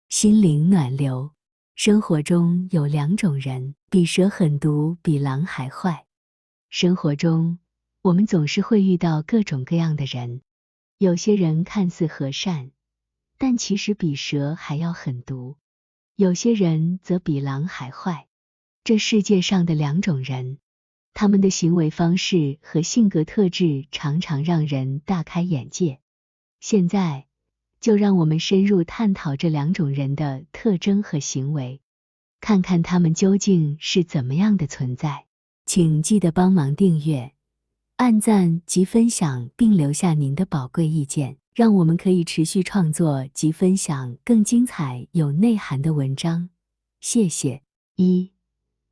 心灵暖流。生活中有两种人，比蛇狠毒，比狼还坏。生活中，我们总是会遇到各种各样的人，有些人看似和善，但其实比蛇还要狠毒；有些人则比狼还坏。这世界上的两种人，他们的行为方式和性格特质常常让人大开眼界。现在，就让我们深入探讨这两种人的特征和行为，看看他们究竟是怎么样的存在。请记得帮忙订阅、按赞及分享，并留下您的宝贵意见，让我们可以持续创作及分享更精彩有内涵的文章。谢谢。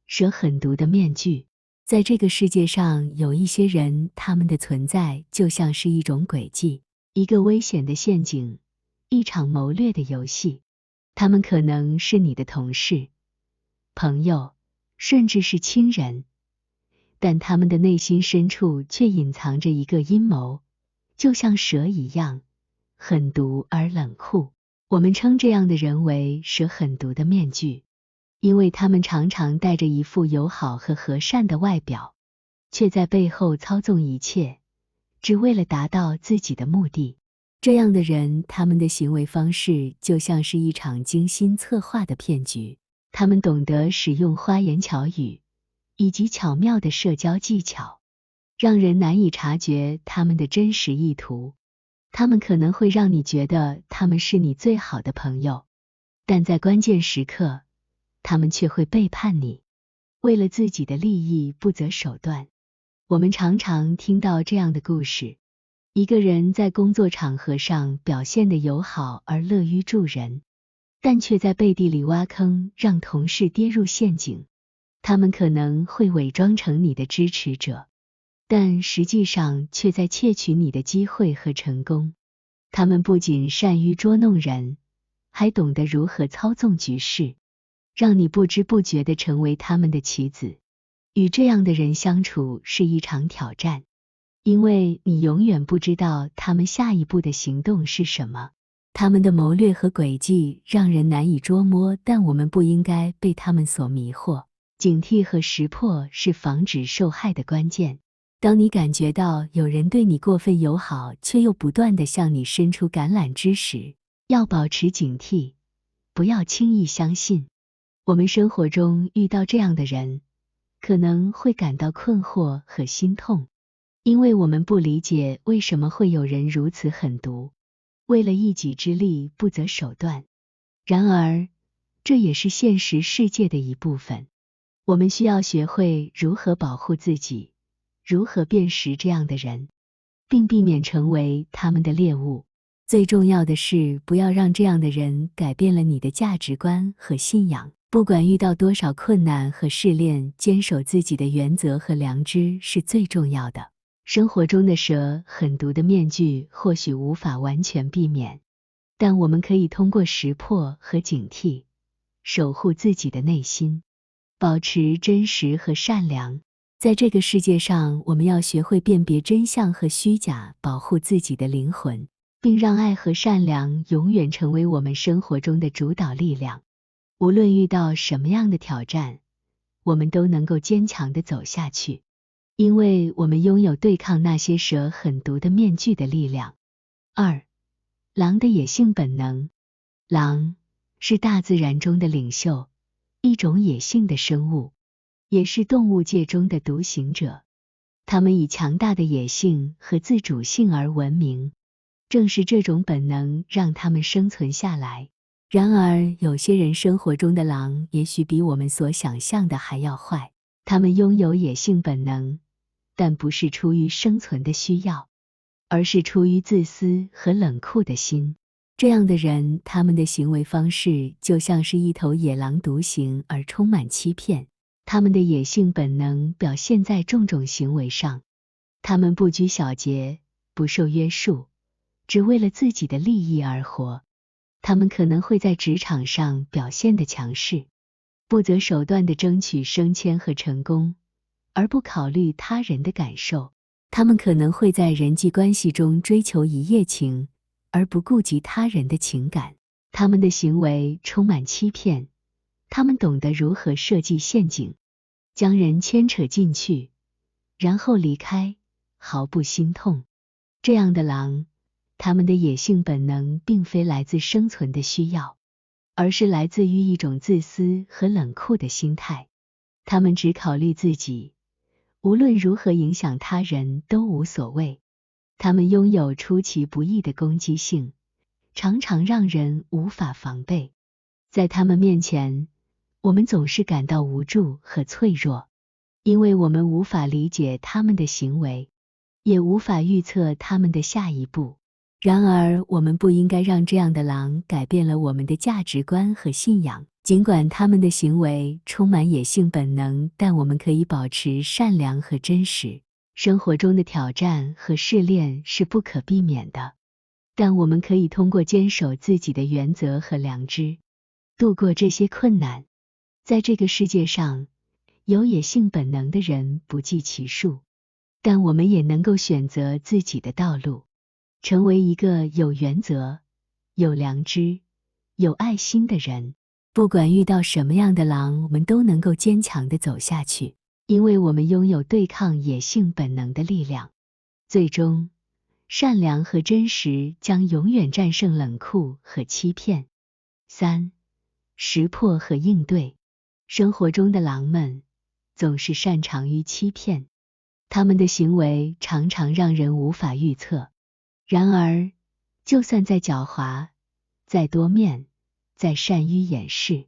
蛇狠毒的面具。在这个世界上，有一些人，他们的存在就像是一种诡计，一个危险的陷阱，一场谋略的游戏。他们可能是你的同事、朋友，甚至是亲人，但他们的内心深处却隐藏着一个阴谋，就像蛇一样，狠毒而冷酷。我们称这样的人为蛇狠毒的面具，因为他们常常戴着一副友好和和善的外表，却在背后操纵一切，只为了达到自己的目的。这样的人，他们的行为方式就像是一场精心策划的骗局。他们懂得使用花言巧语以及巧妙的社交技巧，让人难以察觉他们的真实意图。他们可能会让你觉得他们是你最好的朋友，但在关键时刻，他们却会背叛你，为了自己的利益不择手段。我们常常听到这样的故事。一个人在工作场合上表现得友好而乐于助人，但却在背地里挖坑，让同事跌入陷阱。他们可能会伪装成你的支持者，但实际上却在窃取你的机会和成功。他们不仅善于捉弄人，还懂得如何操纵局势，让你不知不觉地成为他们的棋子。与这样的人相处是一场挑战，因为你永远不知道他们下一步的行动是什么。他们的谋略和诡计让人难以捉摸，但我们不应该被他们所迷惑。警惕和识破是防止受害的关键。当你感觉到有人对你过分友好，却又不断地向你伸出橄榄枝时，要保持警惕，不要轻易相信。我们生活中遇到这样的人，可能会感到困惑和心痛，因为我们不理解为什么会有人如此狠毒，为了一己之利不择手段。然而，这也是现实世界的一部分。我们需要学会如何保护自己，如何辨识这样的人，并避免成为他们的猎物。最重要的是，不要让这样的人改变了你的价值观和信仰。不管遇到多少困难和试炼，坚守自己的原则和良知是最重要的。生活中的蛇狠毒的面具或许无法完全避免，但我们可以通过识破和警惕，守护自己的内心，保持真实和善良。在这个世界上，我们要学会辨别真相和虚假，保护自己的灵魂，并让爱和善良永远成为我们生活中的主导力量。无论遇到什么样的挑战，我们都能够坚强地走下去，因为我们拥有对抗那些蛇狠毒的面具的力量。狼的野性本能。狼是大自然中的领袖，一种野性的生物，也是动物界中的独行者。它们以强大的野性和自主性而闻名，正是这种本能让它们生存下来。然而，有些人生活中的狼也许比我们所想象的还要坏。他们拥有野性本能，但不是出于生存的需要，而是出于自私和冷酷的心。这样的人，他们的行为方式就像是一头野狼，独行而充满欺骗。他们的野性本能表现在种种行为上，他们不拘小节，不受约束，只为了自己的利益而活。他们可能会在职场上表现得强势，不择手段地争取升迁和成功，而不考虑他人的感受。他们可能会在人际关系中追求一夜情，而不顾及他人的情感。他们的行为充满欺骗，他们懂得如何设计陷阱，将人牵扯进去，然后离开，毫不心痛。这样的狼，他们的野性本能并非来自生存的需要，而是来自于一种自私和冷酷的心态。他们只考虑自己，无论如何影响他人都无所谓。他们拥有出其不意的攻击性，常常让人无法防备。在他们面前，我们总是感到无助和脆弱，因为我们无法理解他们的行为，也无法预测他们的下一步。然而，我们不应该让这样的狼改变了我们的价值观和信仰。尽管他们的行为充满野性本能，但我们可以保持善良和真实。生活中的挑战和试炼是不可避免的，但我们可以通过坚守自己的原则和良知，度过这些困难。在这个世界上，有野性本能的人不计其数，但我们也能够选择自己的道路，成为一个有原则、有良知、有爱心的人。不管遇到什么样的狼，我们都能够坚强地走下去，因为我们拥有对抗野性本能的力量。最终，善良和真实将永远战胜冷酷和欺骗。3. 识破和应对。生活中的狼们总是擅长于欺骗，他们的行为常常让人无法预测。然而，就算再狡猾、再多面、再善于掩饰，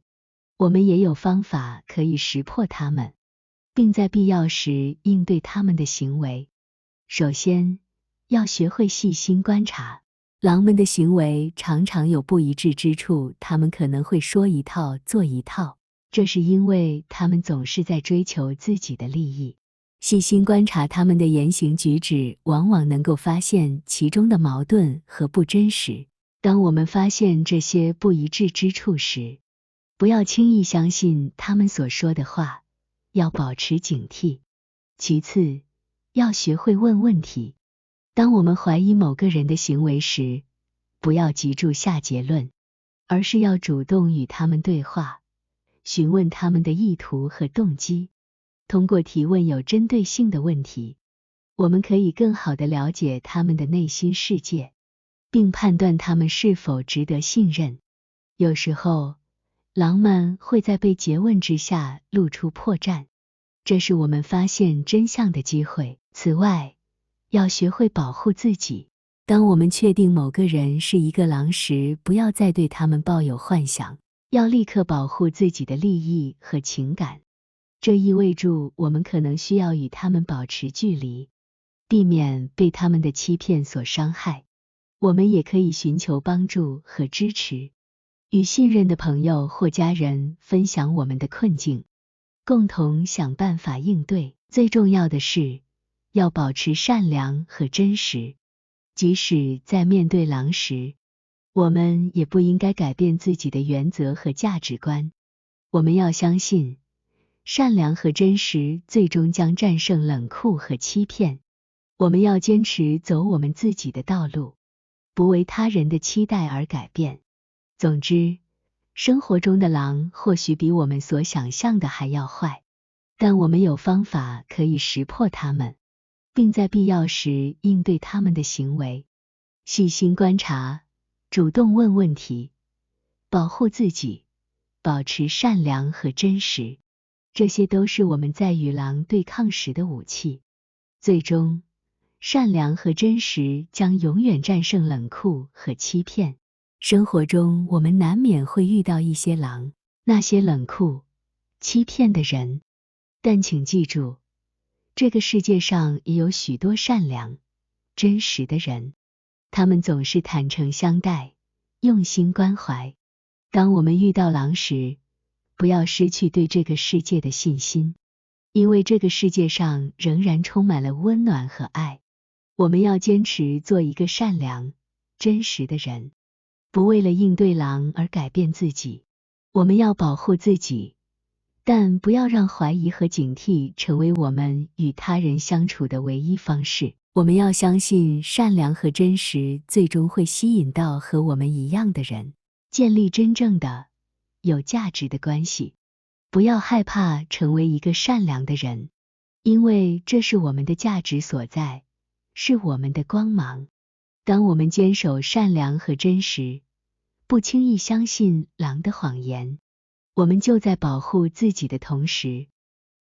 我们也有方法可以识破他们，并在必要时应对他们的行为。首先，要学会细心观察。狼们的行为常常有不一致之处，他们可能会说一套做一套，这是因为他们总是在追求自己的利益。细心观察他们的言行举止，往往能够发现其中的矛盾和不真实。当我们发现这些不一致之处时，不要轻易相信他们所说的话，要保持警惕。其次，要学会问问题。当我们怀疑某个人的行为时，不要急着下结论，而是要主动与他们对话，询问他们的意图和动机。通过提问有针对性的问题，我们可以更好地了解他们的内心世界，并判断他们是否值得信任。有时候，狼们会在被诘问之下露出破绽，这是我们发现真相的机会。此外，要学会保护自己。当我们确定某个人是一个狼时，不要再对他们抱有幻想，要立刻保护自己的利益和情感。这意味着我们可能需要与他们保持距离，避免被他们的欺骗所伤害。我们也可以寻求帮助和支持，与信任的朋友或家人分享我们的困境，共同想办法应对。最重要的是，要保持善良和真实。即使在面对狼时，我们也不应该改变自己的原则和价值观。我们要相信，善良和真实最终将战胜冷酷和欺骗。我们要坚持走我们自己的道路，不为他人的期待而改变。总之，生活中的狼或许比我们所想象的还要坏，但我们有方法可以识破它们，并在必要时应对他们的行为。细心观察，主动问问题，保护自己，保持善良和真实，这些都是我们在与狼对抗时的武器。最终，善良和真实将永远战胜冷酷和欺骗。生活中，我们难免会遇到一些狼，那些冷酷、欺骗的人。但请记住，这个世界上也有许多善良、真实的人，他们总是坦诚相待，用心关怀。当我们遇到狼时，不要失去对这个世界的信心，因为这个世界上仍然充满了温暖和爱。我们要坚持做一个善良、真实的人，不为了应对狼而改变自己。我们要保护自己，但不要让怀疑和警惕成为我们与他人相处的唯一方式。我们要相信善良和真实最终会吸引到和我们一样的人。建立真正的、有价值的关系。不要害怕成为一个善良的人，因为这是我们的价值所在，是我们的光芒。当我们坚守善良和真实，不轻易相信狼的谎言，我们就在保护自己的同时，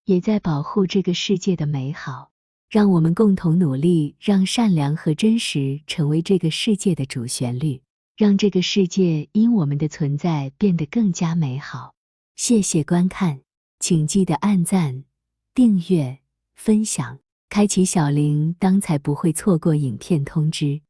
也在保护这个世界的美好。让我们共同努力，让善良和真实成为这个世界的主旋律，让这个世界因我们的存在变得更加美好。谢谢观看，请记得按赞、订阅、分享，开启小铃铛才不会错过影片通知。